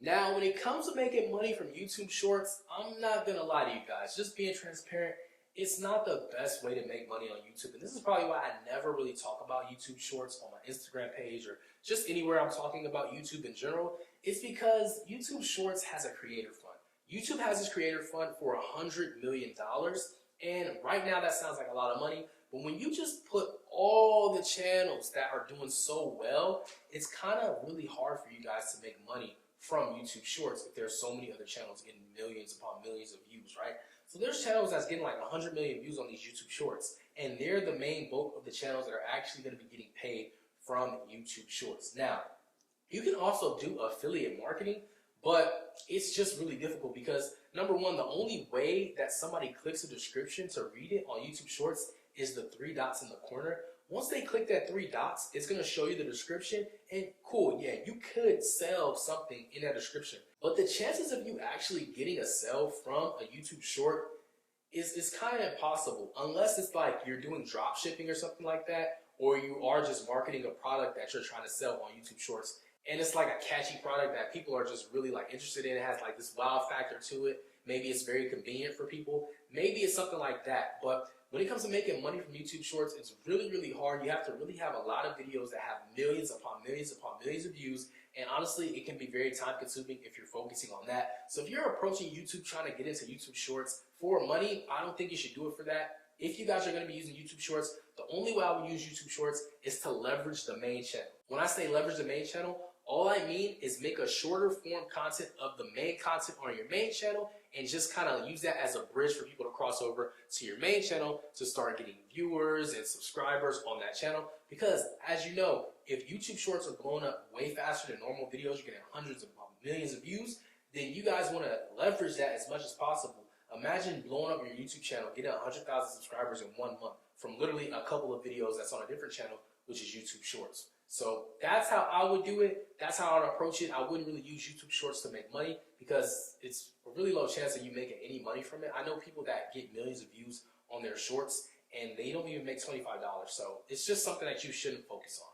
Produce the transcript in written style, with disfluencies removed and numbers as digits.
Now, when it comes to making money from YouTube Shorts, I'm not gonna lie to you guys. Just being transparent, it's not the best way to make money on YouTube. And this is probably why I never really talk about YouTube Shorts on my Instagram page or just anywhere I'm talking about YouTube in general. It's because YouTube Shorts has a creator fund. YouTube has this creator fund for $100 million. And right now that sounds like a lot of money. But when you just put all the channels that are doing so well, it's kind of really hard for you guys to make money from YouTube Shorts if there's so many other channels getting millions upon millions of views, right? So there's channels that's getting like 100 million views on these YouTube Shorts, and they're the main bulk of the channels that are actually going to be getting paid from YouTube Shorts. Now, you can also do affiliate marketing, but it's just really difficult because number one, the only way that somebody clicks a description to read it on YouTube Shorts is the three dots in the corner. Once they click that three dots, it's going to show you the description, and cool, yeah, you could sell something in that description. But the chances of you actually getting a sale from a YouTube short is kind of impossible, unless it's like you're doing drop shipping or something like that, or you are just marketing a product that you're trying to sell on YouTube Shorts. And it's like a catchy product that people are just really like interested in. It has like this wow factor to it. Maybe it's very convenient for people. Maybe it's something like that. But when it comes to making money from YouTube Shorts, it's really, really hard. You have to really have a lot of videos that have millions upon millions upon millions of views. And honestly, it can be very time consuming if you're focusing on that. So if you're approaching YouTube trying to get into YouTube Shorts for money, I don't think you should do it for that. If you guys are going to be using YouTube Shorts, the only way I would use YouTube Shorts is to leverage the main channel. When I say leverage the main channel, all I mean is make a shorter form content of the main content on your main channel and just kind of use that as a bridge for people to cross over to your main channel to start getting viewers and subscribers on that channel. Because as you know, if YouTube Shorts are blowing up way faster than normal videos, you're getting hundreds of millions of views, then you guys want to leverage that as much as possible. Imagine blowing up your YouTube channel, getting 100,000 subscribers in 1 month from literally a couple of videos that's on a different channel, which is YouTube Shorts. So that's how I would do it. That's how I would approach it. I wouldn't really use YouTube Shorts to make money because it's a really low chance of you making any money from it. I know people that get millions of views on their shorts and they don't even make $25. So it's just something that you shouldn't focus on.